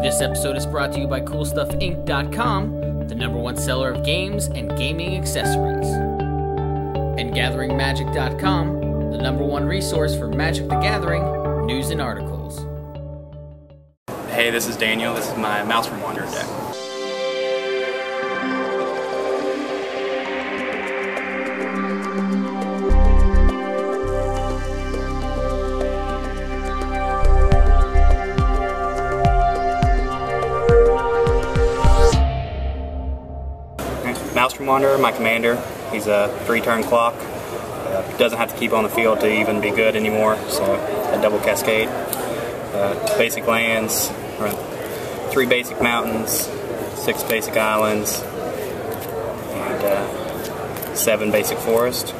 This episode is brought to you by CoolStuffInc.com, the #1 seller of games and gaming accessories. And GatheringMagic.com, the #1 resource for Magic the Gathering news and articles. Hey, this is Daniel. This is my Maelstrom Wanderer deck. Maelstrom Wanderer, my commander. He's a 3-turn clock. Doesn't have to keep on the field to even be good anymore, so a double cascade. Basic lands, 3 basic mountains, 6 basic islands, and 7 basic forest.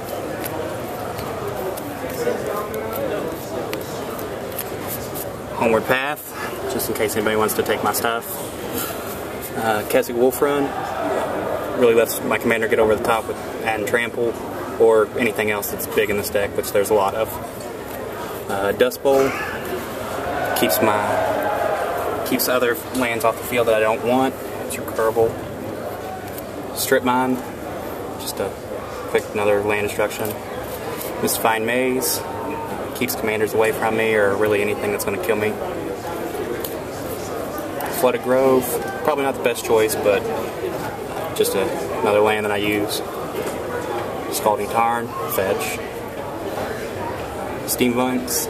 Homeward Path, just in case anybody wants to take my stuff. Kessig Wolf Run. Really lets my commander get over the top with adding trample or anything else that's big in this deck, which there's a lot of. Dust Bowl keeps other lands off the field that I don't want. It's recurable. Strip Mine, just a quick another land destruction. Mystifying Maze keeps commanders away from me or really anything that's going to kill me. Flooded Grove, probably not the best choice, but just another land that I use. Scalding Tarn, fetch. Steamboats,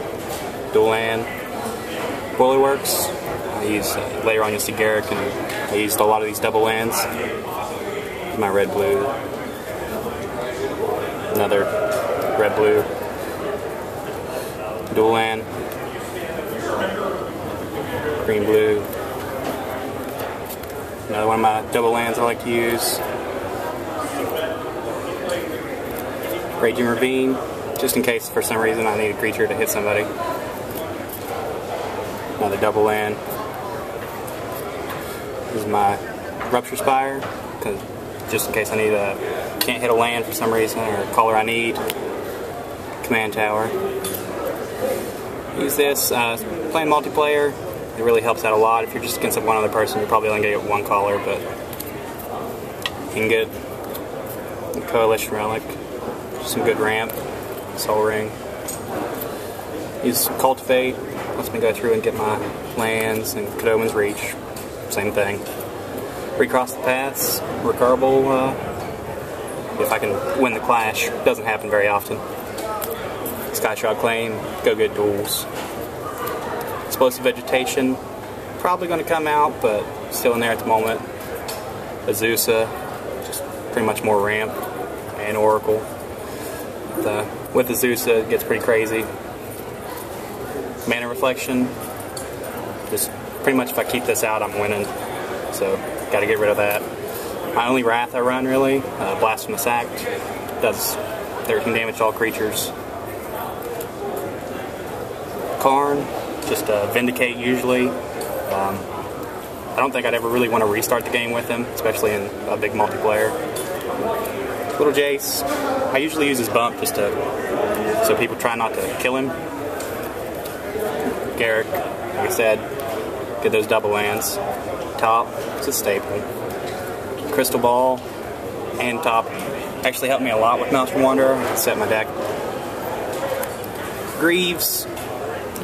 dual land. Boilerworks, I use, later on you'll see Garruk, and I used a lot of these double lands. My red-blue. Another red-blue. Dual land. Green-blue. Another one of my double lands I like to use. Raging Ravine, just in case for some reason I need a creature to hit somebody. Another double land. This is my Rupture Spire, just in case I can't hit a land for some reason or a color I need. Command Tower. Use this playing multiplayer. It really helps out a lot. If you're just against one other person, you're probably only going to get one caller, but Ingot, Coalition Relic, some good ramp, Soul Ring. Use Cultivate, lets me go through and get my lands, and Cadoman's Reach, same thing. Recross the Paths, recurable, if I can win the clash, doesn't happen very often. Skyshroud Claim, go get duels. Explosive Vegetation, probably going to come out, but still in there at the moment. Azusa, just pretty much more ramp, and Oracle. With Azusa, it gets pretty crazy. Mana Reflection, just pretty much if I keep this out, I'm winning. So, got to get rid of that. My only Wrath I run, really, Blasphemous Act, does 13 damage to all creatures. Karn, just Vindicate usually. I don't think I'd ever really want to restart the game with him, especially in a big multiplayer. Little Jace, I usually use his bump just so people try not to kill him. Garruk, like I said, get those double lands. Top, it's a staple. Crystal Ball and Top actually helped me a lot with Maelstrom Wanderer. I set my deck. Greaves,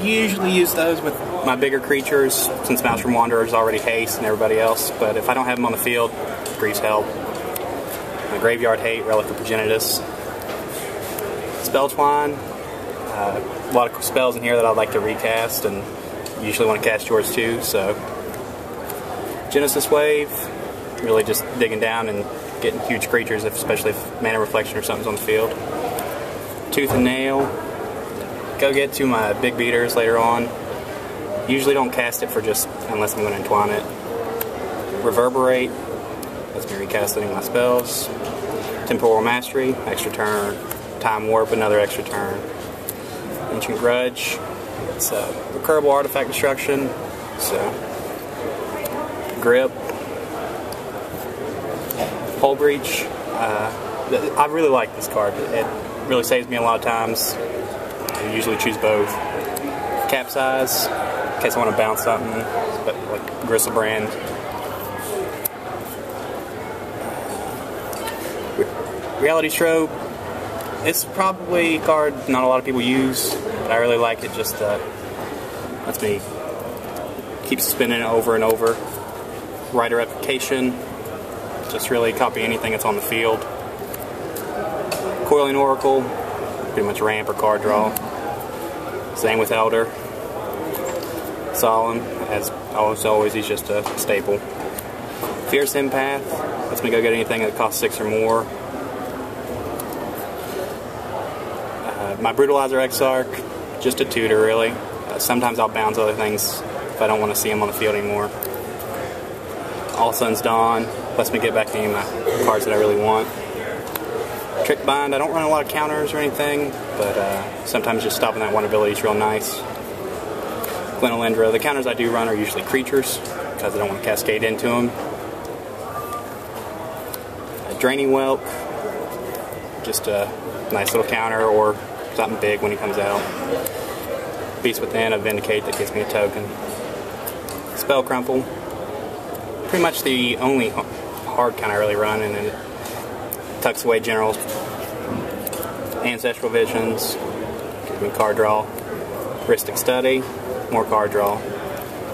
usually use those with my bigger creatures since Maelstrom Wanderer is already haste and everybody else, but if I don't have them on the field, Greaves help. My Graveyard Hate, Relic of Progenitus. Spell Twine, a lot of spells in here that I'd like to recast and usually want to cast yours too, so. Genesis Wave, really just digging down and getting huge creatures, especially if Mana Reflection or something's on the field. Tooth and Nail, go get to my big beaters later on. Usually don't cast it for just unless I'm going to entwine it. Reverberate, lets me recast any of my spells. Temporal Mastery, extra turn. Time Warp, another extra turn. Ancient Grudge, it's a recurable artifact destruction. So, Grip. Hull Breach. I really like this card. It really saves me a lot of times. I usually choose both. Capsize, in case I want to bounce something. but like Gristlebrand. Reality Strobe. It's probably a card not a lot of people use, but I really like it. Just lets me keep spinning it over and over. Rite of Replication. Just really copy anything that's on the field. Coiling Oracle. Pretty much ramp or card draw. Same with Elder. Solemn, as always, he's just a staple. Fierce Empath. Lets me go get anything that costs 6 or more. My Brutalizer Exarch, just a tutor really. Sometimes I'll bounce other things if I don't want to see him on the field anymore. All Sun's Dawn, lets me get back to any of my cards that I really want. Trick Bind, I don't run a lot of counters or anything, but sometimes just stopping that one ability is real nice. Glenolindra, the counters I do run are usually creatures, because I don't want to cascade into them. Draining Whelk, just a nice little counter, or something big when he comes out. Beast Within, a Vindicate that gives me a token. Spell Crumple, pretty much the only hard count I really run, and it tucks away Generals. Ancestral Visions, gives me card draw. Heuristic Study, more card draw.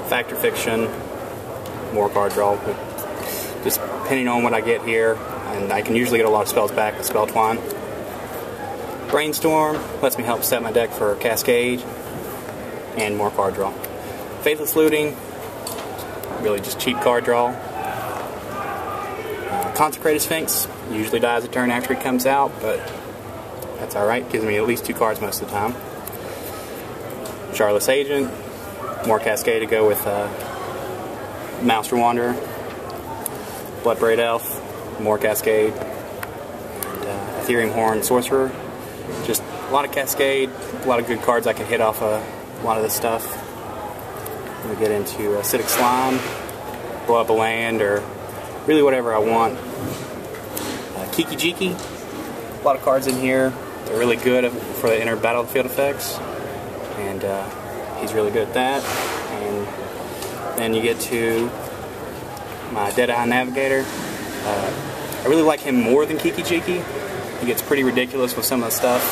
Factor Fiction, more card draw. Just depending on what I get here, and I can usually get a lot of spells back with Spell Twine. Brainstorm lets me help set my deck for Cascade and more card draw. Faithless Looting, really just cheap card draw. Consecrated Sphinx usually dies a turn after he comes out, but that's alright, gives me at least 2 cards most of the time. Charlotte's Agent, more Cascade to go with Maelstrom Wanderer. Bloodbraid Elf, more Cascade. And, Ethereum Horn Sorcerer. Just a lot of Cascade, a lot of good cards I can hit off a lot of this stuff. We get into Acidic Slime, blow up a land, or really whatever I want. Kiki Jiki, a lot of cards in here. They're really good for the inner battlefield effects, and he's really good at that. And then you get to my Deadeye Navigator. I really like him more than Kiki Jiki. He gets pretty ridiculous with some of the stuff,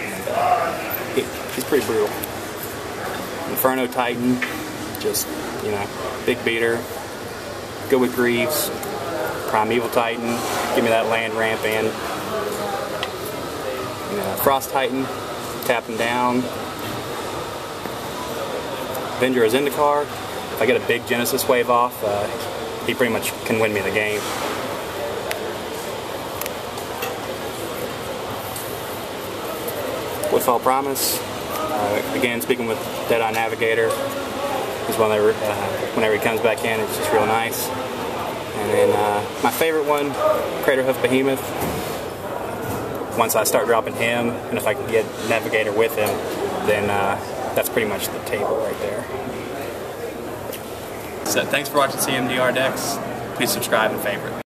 and he's pretty brutal. Inferno Titan, just, you know, big beater. Good with Greaves. Primeval Titan, give me that land ramp and Frost Titan, tap him down. Avenger of Zendikar, if I get a big Genesis wave off, he pretty much can win me the game. Woodfall Promise, again speaking with Deadeye Navigator, he's one that whenever he comes back in, it's just real nice. And then my favorite one, Craterhoof Behemoth. Once I start dropping him, and if I can get Navigator with him, then that's pretty much the table right there. So thanks for watching CMDR decks. Please subscribe and favorite.